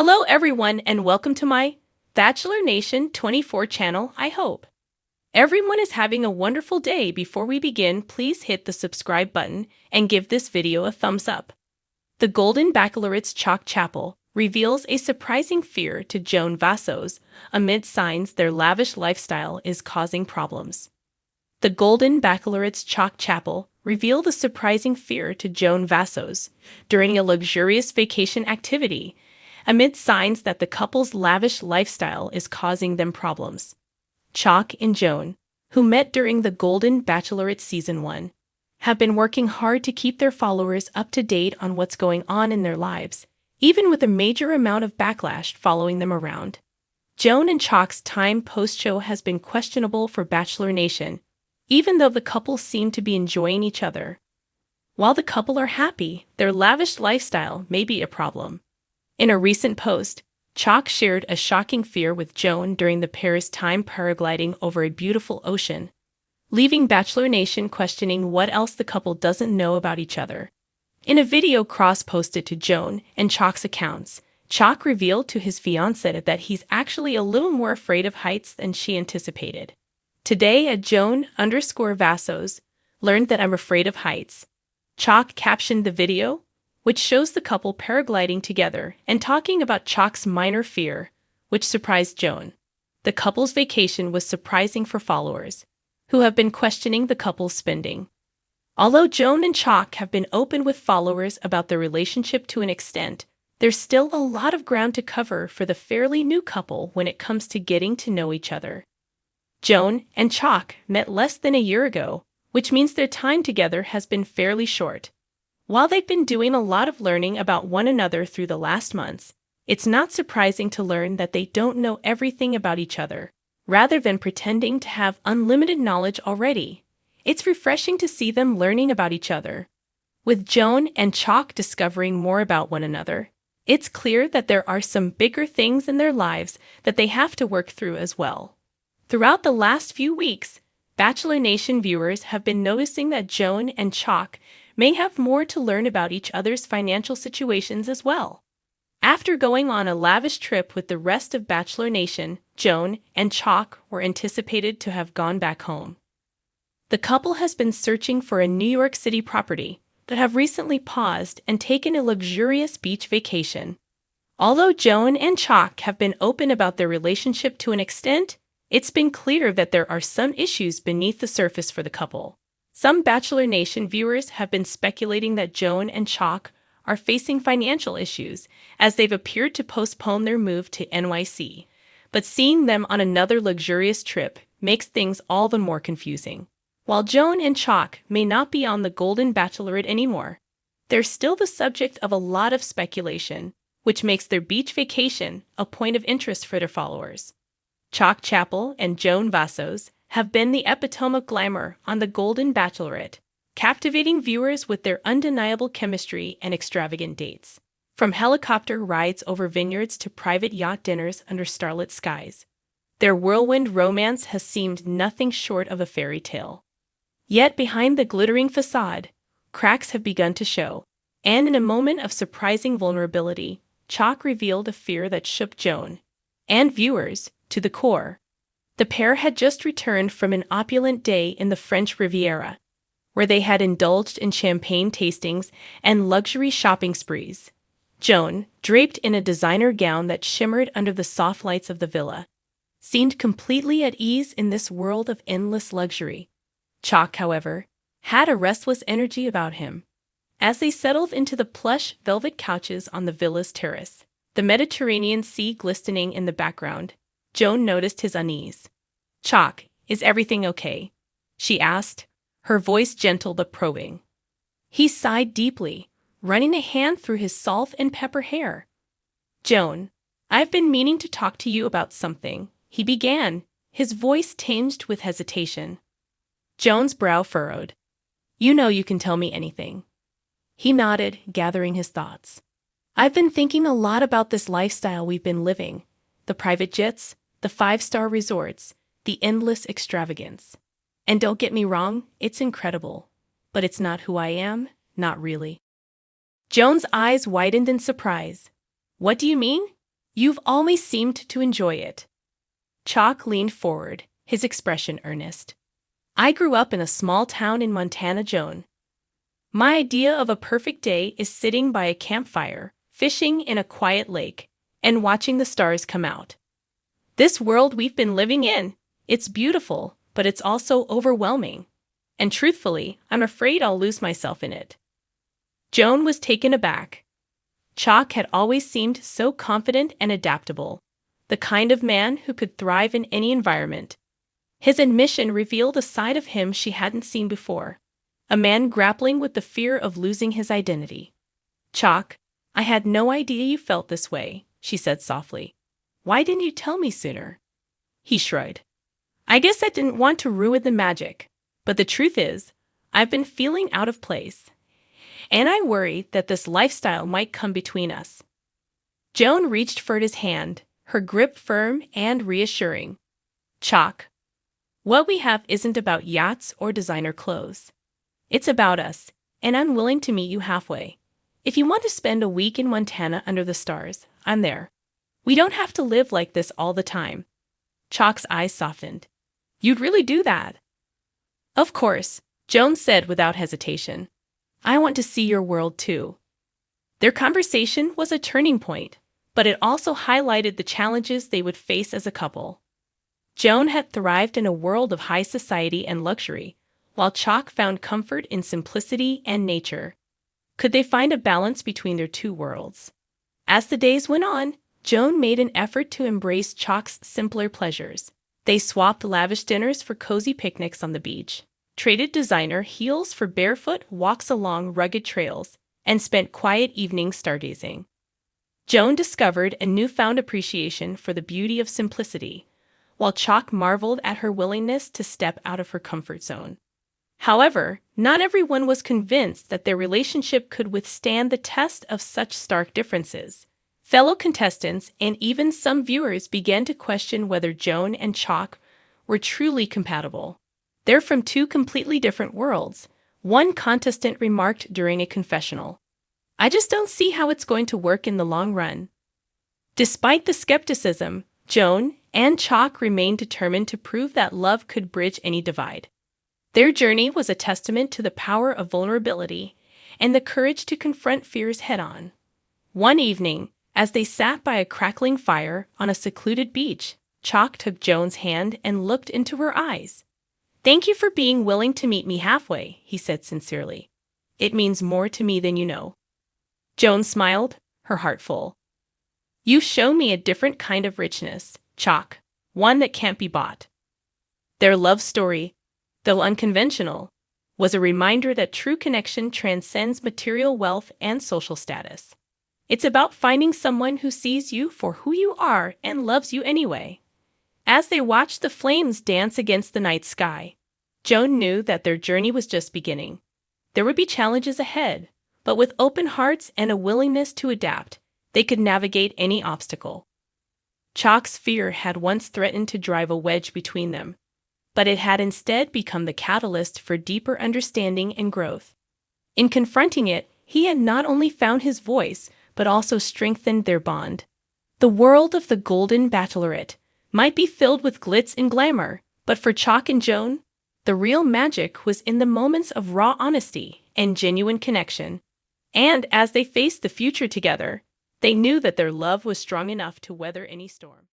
Hello everyone and welcome to my Bachelor Nation 24 channel, I hope. Everyone is having a wonderful day. Before we begin, please hit the subscribe button and give this video a thumbs up. The Golden Bachelorette's Chock Chapple reveals a surprising fear to Joan Vassos amid signs their lavish lifestyle is causing problems. The Golden Bachelorette's Chock Chapple revealed a surprising fear to Joan Vassos during a luxurious vacation activity, amid signs that the couple's lavish lifestyle is causing them problems. Chock and Joan, who met during the Golden Bachelorette Season 1, have been working hard to keep their followers up to date on what's going on in their lives, even with a major amount of backlash following them around. Joan and Chock's time post-show has been questionable for Bachelor Nation, even though the couple seem to be enjoying each other. While the couple are happy, their lavish lifestyle may be a problem. In a recent post, Chock shared a shocking fear with Joan during the pair's time paragliding over a beautiful ocean, leaving Bachelor Nation questioning what else the couple doesn't know about each other. In a video cross-posted to Joan and Chock's accounts, Chock revealed to his fiancée that he's actually a little more afraid of heights than she anticipated. Today at Joan_Vassos learned that I'm afraid of heights. Chock captioned the video, which shows the couple paragliding together and talking about Chock's minor fear, which surprised Joan. The couple's vacation was surprising for followers, who have been questioning the couple's spending. Although Joan and Chock have been open with followers about their relationship to an extent, there's still a lot of ground to cover for the fairly new couple when it comes to getting to know each other. Joan and Chock met less than a year ago, which means their time together has been fairly short. While they've been doing a lot of learning about one another through the last months, it's not surprising to learn that they don't know everything about each other. Rather than pretending to have unlimited knowledge already, it's refreshing to see them learning about each other. With Joan and Chock discovering more about one another, it's clear that there are some bigger things in their lives that they have to work through as well. Throughout the last few weeks, Bachelor Nation viewers have been noticing that Joan and Chock may have more to learn about each other's financial situations as well. After going on a lavish trip with the rest of Bachelor Nation, Joan and Chock were anticipated to have gone back home. The couple has been searching for a New York City property, but have recently paused and taken a luxurious beach vacation. Although Joan and Chock have been open about their relationship to an extent, it's been clear that there are some issues beneath the surface for the couple. Some Bachelor Nation viewers have been speculating that Joan and Chock are facing financial issues as they've appeared to postpone their move to NYC, but seeing them on another luxurious trip makes things all the more confusing. While Joan and Chock may not be on the Golden Bachelorette anymore, they're still the subject of a lot of speculation, which makes their beach vacation a point of interest for their followers. Chock Chapple and Joan Vassos have been the epitome of glamour on the Golden Bachelorette, captivating viewers with their undeniable chemistry and extravagant dates. From helicopter rides over vineyards to private yacht dinners under starlit skies, their whirlwind romance has seemed nothing short of a fairy tale. Yet behind the glittering facade, cracks have begun to show, and in a moment of surprising vulnerability, Chock revealed a fear that shook Joan and viewers to the core. The pair had just returned from an opulent day in the French Riviera, where they had indulged in champagne tastings and luxury shopping sprees. Joan, draped in a designer gown that shimmered under the soft lights of the villa, seemed completely at ease in this world of endless luxury. Chock, however, had a restless energy about him. As they settled into the plush velvet couches on the villa's terrace, the Mediterranean Sea glistening in the background, Joan noticed his unease. "Chock, is everything okay?" she asked, her voice gentle but probing. He sighed deeply, running a hand through his salt and pepper hair. "Joan, I've been meaning to talk to you about something," he began, his voice tinged with hesitation. Joan's brow furrowed. "You know you can tell me anything." He nodded, gathering his thoughts. "I've been thinking a lot about this lifestyle we've been living. The private jets, the 5-star resorts, the endless extravagance. And don't get me wrong, it's incredible. But it's not who I am, not really." Joan's eyes widened in surprise. "What do you mean?" You've always seemed to enjoy it. Chock leaned forward, his expression earnest. I grew up in a small town in Montana, Joan. My idea of a perfect day is sitting by a campfire, fishing in a quiet lake, and watching the stars come out. This world we've been living in, it's beautiful, but it's also overwhelming. And truthfully, I'm afraid I'll lose myself in it. Joan was taken aback. Chock had always seemed so confident and adaptable, the kind of man who could thrive in any environment. His admission revealed a side of him she hadn't seen before, a man grappling with the fear of losing his identity. Chock, I had no idea you felt this way, she said softly. Why didn't you tell me sooner? He shrugged. I guess I didn't want to ruin the magic, but the truth is, I've been feeling out of place, and I worry that this lifestyle might come between us. Joan reached for his hand, her grip firm and reassuring. Chock, what we have isn't about yachts or designer clothes. It's about us, and I'm willing to meet you halfway. If you want to spend a week in Montana under the stars, I'm there. We don't have to live like this all the time. Chock's eyes softened. You'd really do that? Of course, Joan said without hesitation. I want to see your world too. Their conversation was a turning point, but it also highlighted the challenges they would face as a couple. Joan had thrived in a world of high society and luxury, while Chock found comfort in simplicity and nature. Could they find a balance between their two worlds? As the days went on, Joan made an effort to embrace Chock's simpler pleasures. They swapped lavish dinners for cozy picnics on the beach, traded designer heels for barefoot walks along rugged trails, and spent quiet evenings stargazing. Joan discovered a newfound appreciation for the beauty of simplicity, while Chock marveled at her willingness to step out of her comfort zone. However, not everyone was convinced that their relationship could withstand the test of such stark differences. Fellow contestants and even some viewers began to question whether Joan and Chock were truly compatible. They're from two completely different worlds, one contestant remarked during a confessional. I just don't see how it's going to work in the long run. Despite the skepticism, Joan and Chock remained determined to prove that love could bridge any divide. Their journey was a testament to the power of vulnerability and the courage to confront fears head-on. One evening, as they sat by a crackling fire on a secluded beach, Chock took Joan's hand and looked into her eyes. Thank you for being willing to meet me halfway, he said sincerely. It means more to me than you know. Joan smiled, her heart full. You show me a different kind of richness, Chock, one that can't be bought. Their love story, though unconventional, was a reminder that true connection transcends material wealth and social status. It's about finding someone who sees you for who you are and loves you anyway. As they watched the flames dance against the night sky, Joan knew that their journey was just beginning. There would be challenges ahead, but with open hearts and a willingness to adapt, they could navigate any obstacle. Chock's fear had once threatened to drive a wedge between them, but it had instead become the catalyst for deeper understanding and growth. In confronting it, he had not only found his voice, but also strengthened their bond. The world of the Golden Bachelorette might be filled with glitz and glamour, but for Chock and Joan, the real magic was in the moments of raw honesty and genuine connection. And as they faced the future together, they knew that their love was strong enough to weather any storm.